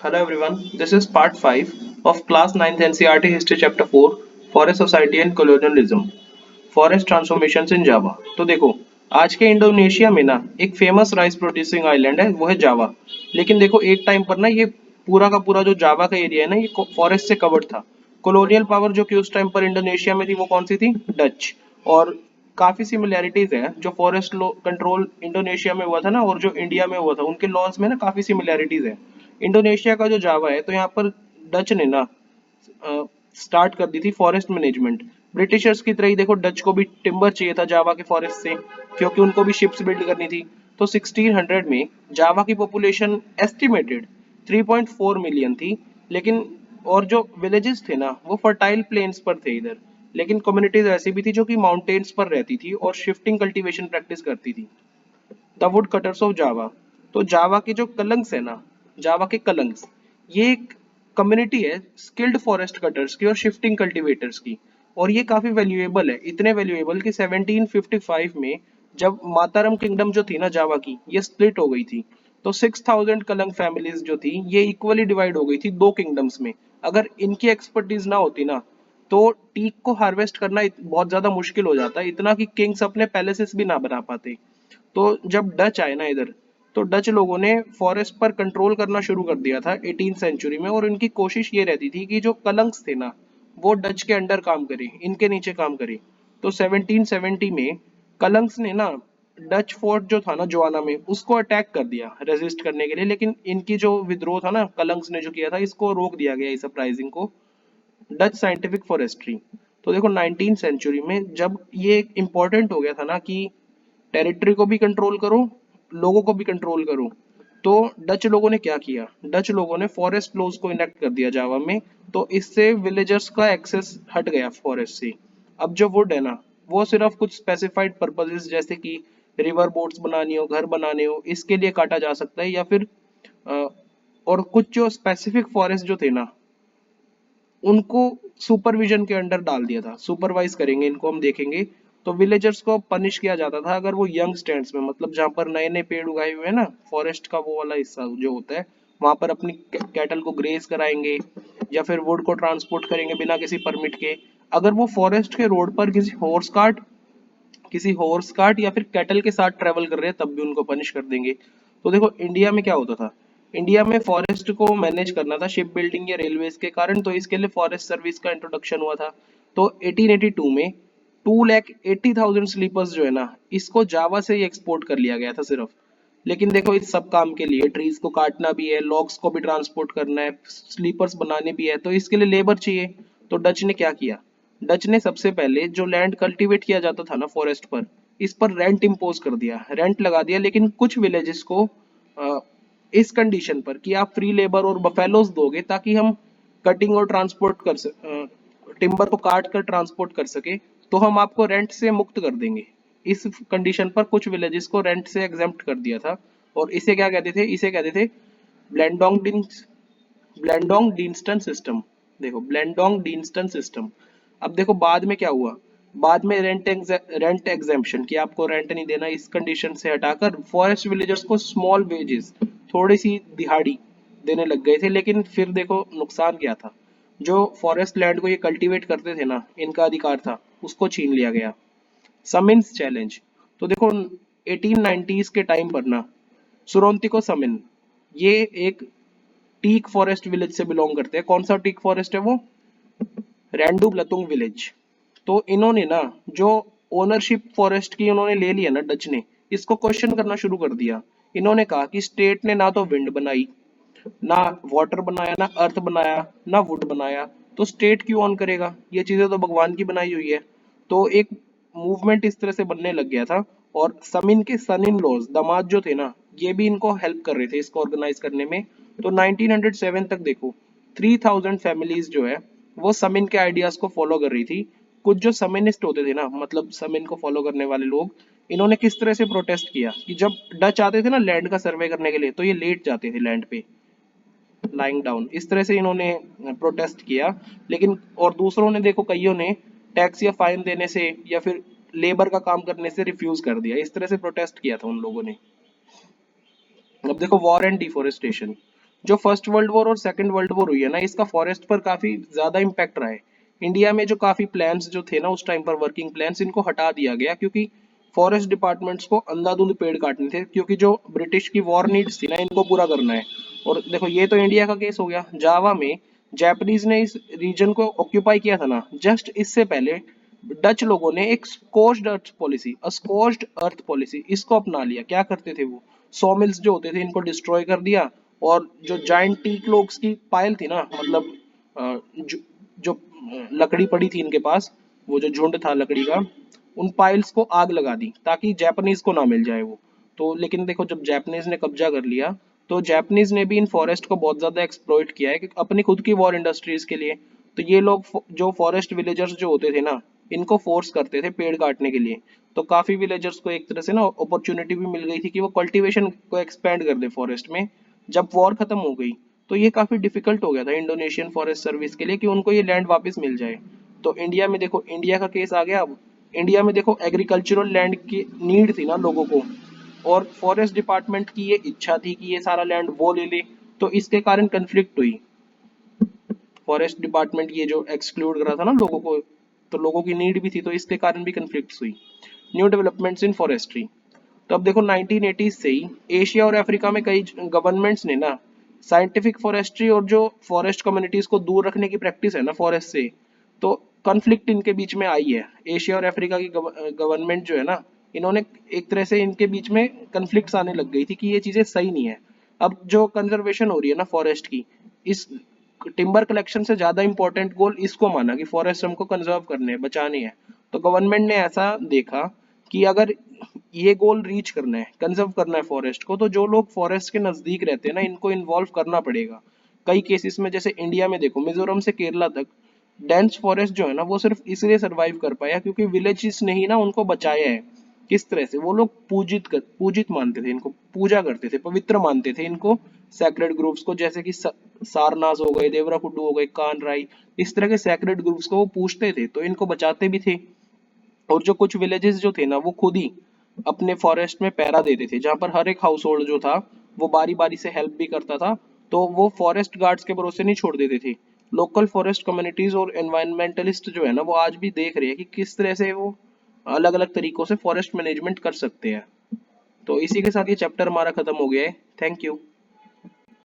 Hello everyone, this is part 5 of class 9th NCERT History chapter 4 Forest Society and Colonialism Forest Transformations in Java। तो देखो, आज के Indonesia में ना एक फेमस राइस प्रोड्यूसिंग आइलैंड है, वो है जावा। लेकिन देखो एक टाइम पर ना ये पूरा का पूरा जो जावा का एरिया है ना ये फॉरेस्ट से कवर्ड था। कॉलोनियल पावर जो कि उस टाइम पर इंडोनेशिया में थी वो कौन सी थी? डच। और काफी सिमिलैरिटीज है जो फॉरेस्ट कंट्रोल इंडोनेशिया में हुआ था ना और जो इंडिया में हुआ था उनके लॉज में ना काफी सिमिलैरिटीज है। इंडोनेशिया का जो जावा है तो यहाँ पर डच ने ना स्टार्ट कर दी थी फॉरेस्ट मैनेजमेंट। ब्रिटिशर्स की तरह ही देखो डच को भी टिम्बर चाहिए था जावा के फॉरेस्ट से, क्योंकि उनको भी शिप्स बिल्ड करनी थी। तो 1600 में जावा की पॉपुलेशन एस्टिमेटेड 3.4 मिलियन थी। लेकिन और जो विलेजेस थे ना वो फर्टाइल प्लेन्स पर थे इधर। लेकिन कम्युनिटीज ऐसी भी थी जो कि माउंटेन्स पर रहती थी और शिफ्टिंग कल्टीवेशन प्रैक्टिस करती थी। The wood cutters of Java. तो जावा के जो कलंग्स है ना, जावा के कलंग्स, ये एक कम्युनिटी है स्किल्ड फॉरेस्ट कटर्स की और शिफ्टिंग कल्टीवेटर्स की। और ये काफी वैल्यूएबल है, इतने वैल्यूएबल कि 1755 में जब मातारम किंगडम जो थी ना जावा की ये स्प्लिट हो गई थी, तो 6000 कलंग फैमिलीज जो थी ये इक्वली डिवाइड हो गई थी दो किंगडम्स में। अगर इनकी एक्सपर्टीज ना होती ना तो टीक को हार्वेस्ट करना बहुत ज्यादा मुश्किल हो जाता, इतना कि किंग्स अपने पैलेसेस भी ना बना पाते। तो जब डच आए ना इधर, तो डच लोगों ने फॉरेस्ट पर कंट्रोल करना शुरू कर दिया था 18th सेंचुरी में। और उनकी कोशिश ये रहती थी कि जो कलंक्स थे ना वो डच के अंडर काम करे, इनके नीचे काम करे। तो 1770 में कलंक्स ने ना डच फोर्ट जो था ना जोआना में उसको अटैक कर दिया रेजिस्ट करने के लिए। लेकिन इनकी जो विद्रोह था ना कलंक्स ने जो किया था इसको रोक दिया गया इस अपराइजिंग को। Dutch scientific forestry. तो देखो 19th सेंचुरी में जब ये इम्पोर्टेंट हो गया था ना कि टेरिटरी को भी कंट्रोल करो, लोगों को भी कंट्रोल करो, तो डच लोगों ने क्या किया? डच लोगों ने फॉरेस्ट लॉज को इनेक्ट कर दिया जावा में। तो इससे विलेजर्स का एक्सेस हट गया फॉरेस्ट से। अब जो वुड है ना वो सिर्फ कुछ स्पेसिफाइड पर्पसेस जैसे कि रिवर बोट्स बनानी हो, घर बनाने हो, इसके लिए काटा जा सकता है। या फिर अ, और कुछ जो स्पेसिफिक फॉरेस्ट जो थे ना उनको सुपरविजन के अंडर डाल दिया था, सुपरवाइज करेंगे इनको, हम देखेंगे। तो विलेजर्स को पनिश किया जाता था अगर वो यंग स्टैंड्स में, मतलब जहाँ पर नए नए पेड़ उगाए हुए हैं ना फॉरेस्ट का वो वाला हिस्सा जो होता है, वहां पर अपनी कैटल को ग्रेज कराएंगे या फिर वुड को ट्रांसपोर्ट करेंगे बिना किसी परमिट के। अगर वो फॉरेस्ट के रोड पर किसी हॉर्स कार्ट या फिर कैटल के साथ ट्रेवल कर रहे हैं तब भी उनको पनिश कर देंगे। तो देखो इंडिया में क्या होता था, इंडिया में फॉरेस्ट को मैनेज करना था शिप बिल्डिंग या रेलवेज के कारण, तो इसके लिए फॉरेस्ट सर्विस का इंट्रोडक्शन हुआ था। तो 1882 में 2,80,000 स्लीपर्स जो है ना इसको जावा से ही एक्सपोर्ट कर लिया गया था सिर्फ। लेकिन देखो इस सब काम के लिए ट्रीज को काटना भी है, लॉग्स को भी ट्रांसपोर्ट करना है, स्लीपर्स बनाने भी है, तो इसके लिए लेबर चाहिए। तो डच ने क्या किया? डच ने सबसे पहले जो लैंड कल्टीवेट किया जाता था ना फॉरेस्ट पर, इस पर रेंट इम्पोज कर दिया, रेंट लगा दिया। लेकिन कुछ विलेजेस को अ, इस कंडीशन पर कि आप फ्री लेबर और बफेलोज दोगे ताकि हम कटिंग और ट्रांसपोर्ट टिम्बर को काट कर ट्रांसपोर्ट कर सके, तो हम आपको रेंट से मुक्त कर देंगे। इस कंडीशन पर कुछ विलेजेस को रेंट से एग्जेम्प्ट कर दिया था। और इसे क्या कहते थे? इसे कहते थे ब्लेंडोंग ब्लेंडोंग डीनस्टन सिस्टम। देखो ब्लेंडोंग डीनस्टन सिस्टम। अब देखो बाद में क्या हुआ, बाद में रेंट एग्जेम्पशन कि आपको रेंट नहीं देना, इस कंडीशन से हटाकर फॉरेस्ट विलेजर्स को स्मॉल वेजेस, थोड़ी सी दिहाड़ी देने लग गए थे। लेकिन फिर देखो नुकसान क्या था, जो फॉरेस्ट लैंड को ये कल्टीवेट करते थे ना इनका अधिकार था उसको छीन लिया गया। समिन्स चैलेंज। तो देखो 1890s के टाइम पर ना सुरोंतिको समिन, ये एक टीक फॉरेस्ट विलेज से बिलोंग करते हैं। कौन सा टीक फॉरेस्ट है वो? रैंडू ब्लतुंग विलेज। तो इन्होंने ना जो ओनरशिप फॉरेस्ट की उन्होंने ले लिया ना डच ने, इसको क्वेश्चन करना शुरू कर दिया। इन्होंने कहा कि स्टेट ने ना तो विंड बनाई, ना वाटर बनाया, ना अर्थ बनाया, ना वुड बनाया, तो स्टेट क्यों ऑन करेगा? ये चीजें तो भगवान की बनाई हुई है। तो एक मूवमेंट इस तरह से बनने लग गया था। और समिन के सन इन लॉज, दामाद जो थे ना, ये भी इनको हेल्प कर रहे थे इसको ऑर्गेनाइज करने में। तो 1907 तक देखो 3000 फैमिलीज जो है वो समिन के आइडियाज को फॉलो कर रही थी। कुछ जो समिनिस्ट होते थे ना, मतलब समिन को फॉलो करने वाले लोग, इन्होंने किस तरह से प्रोटेस्ट किया कि जब डच आते थे ना लैंड का सर्वे करने के लिए तो ये लेट जाते थे लैंड पे, लाइंग डाउन, इस तरह से इन्होंने प्रोटेस्ट किया। लेकिन और दूसरों ने देखो कईयों ने टैक्स या फाइन देने से या फिर लेबर का काम करने से रिफ्यूज कर दिया, इस तरह से प्रोटेस्ट किया था उन लोगों ने। अब देखो वॉर एंड डिफोरेस्टेशन। जो फर्स्ट वर्ल्ड वॉर और सेकंड वर्ल्ड वॉर हुई है ना, इसका फॉरेस्ट पर काफी ज्यादा इम्पैक्ट रहा है। इंडिया में जो काफी प्लान्स जो थे ना उस टाइम पर, वर्किंग प्लान्स, इनको हटा दिया गया क्योंकि फॉरेस्ट डिपार्टमेंट्स को अंधाधुंध पेड़ काटने थे, क्योंकि जो ब्रिटिश की वॉर नीड्स थी ना इनको पूरा करना है। और देखो ये तो इंडिया का केस हो गया। जावा में जापानीज ने इस रीजन को ऑक्यूपाई किया था ना, जस्ट इससे पहले डच लोगों ने एक स्कोर्ज्ड अर्थ पॉलिसी इसको अपना लिया। क्या करते थे वो, सॉ मिल्स जो होते थे इनको डिस्ट्रॉय कर दिया, और जो जाइंट टीक लोग्स की पायल थी ना, मतलब जो लकड़ी पड़ी थी इनके पास, वो जो झुंड था लकड़ी का, उन पाइल्स को आग लगा दी ताकि जापानीज को ना मिल जाए वो। तो लेकिन देखो जब जापानीज ने कब्जा कर लिया, तो जापानीज ने भी इन फॉरेस्ट को बहुत ज्यादा एक्सप्लॉइट किया है कि अपनी खुद की वॉर इंडस्ट्रीज के लिए। तो ये लोग जो फॉरेस्ट विलेजर्स जो होते थे ना, इनको फोर्स करते थे पेड़ काटने के लिए। तो काफी विलेजर्स को एक तरह से ना अपॉर्चुनिटी भी मिल गई थी कि वो कल्टीवेशन को एक्सपेंड कर दे फॉरेस्ट में। जब वॉर खत्म हो गई तो ये काफी डिफिकल्ट हो गया था इंडोनेशियन फॉरेस्ट सर्विस के लिए कि उनको ये लैंड वापस मिल जाए। तो इंडिया में देखो, इंडिया का केस आ गया अब। इंडिया में देखो एग्रीकल्चरल लैंड की नीड थी ना लोगों को, और फॉरेस्ट डिपार्टमेंट की ये इच्छा थी कि ये सारा लैंड वो ले ले। तो इसके कारण कंफ्लिक्ट हुई। फॉरेस्ट डिपार्टमेंट ये जो एक्सक्लूड करा था ना लोगों को, तो लोगों की नीड भी थी, तो इसके कारण भी कंफ्लिक्ट हुई। New developments in forestry. तो अब देखो 1980 से ही एशिया और अफ्रीका में कई गवर्नमेंट्स ने ना साइंटिफिक फॉरेस्ट्री और जो फॉरेस्ट कम्युनिटीज को दूर रखने की प्रैक्टिस है ना फॉरेस्ट से, तो कॉन्फ्लिक्ट इनके बीच में आई है। एशिया और अफ्रीका की गवर्नमेंट जो है ना, इन्होंने एक तरह से इनके बीच में कन्फ्लिक्ट्स आने लग गई थी कि ये चीजें सही नहीं है। अब जो कंजर्वेशन हो रही है ना फॉरेस्ट की, इस टिम्बर कलेक्शन से ज्यादा इंपॉर्टेंट गोल इसको माना कि फॉरेस्ट हमको कंजर्व करने हैं, बचाने हैं। तो गवर्नमेंट ने ऐसा देखा कि अगर ये गोल रीच करना है, कंजर्व करना है फॉरेस्ट को, तो जो लोग फॉरेस्ट के नजदीक रहते हैं ना इनको इन्वॉल्व करना पड़ेगा। कई केसेस में जैसे इंडिया में देखो मिजोरम से केरला तक डेंस फॉरेस्ट जो है ना वो सिर्फ इसलिए सरवाइव कर पाया क्योंकि विलेजेस ने ही ना उनको बचाया है। किस तरह से, वो लोग पूजित मानते थे इनको, पूजा करते थे, पवित्र मानते थे इनको, सैक्रेड ग्रुप्स को, जैसे कि सारनाथ हो गए, देवरा कुड्डू हो गए, कान राई, इस तरह के सैक्रेड ग्रुप्स को वो पूजते थे, तो इनको बचाते भी थे। और जो कुछ विलेजेस जो थे ना वो खुद ही अपने फॉरेस्ट में पहरा देते थे, जहां पर हर एक हाउस होल्ड जो था वो बारी बारी से हेल्प भी करता था। तो वो फॉरेस्ट गार्ड्स के भरोसे नहीं छोड़ देते थे। लोकल फॉरेस्ट कम्युनिटीज और एनवायरमेंटलिस्ट जो है ना वो आज भी देख रहे हैं कि किस तरह से वो अलग अलग तरीकों से फॉरेस्ट मैनेजमेंट कर सकते हैं। तो इसी के साथ ये चैप्टर हमारा खत्म हो गया है। Thank you.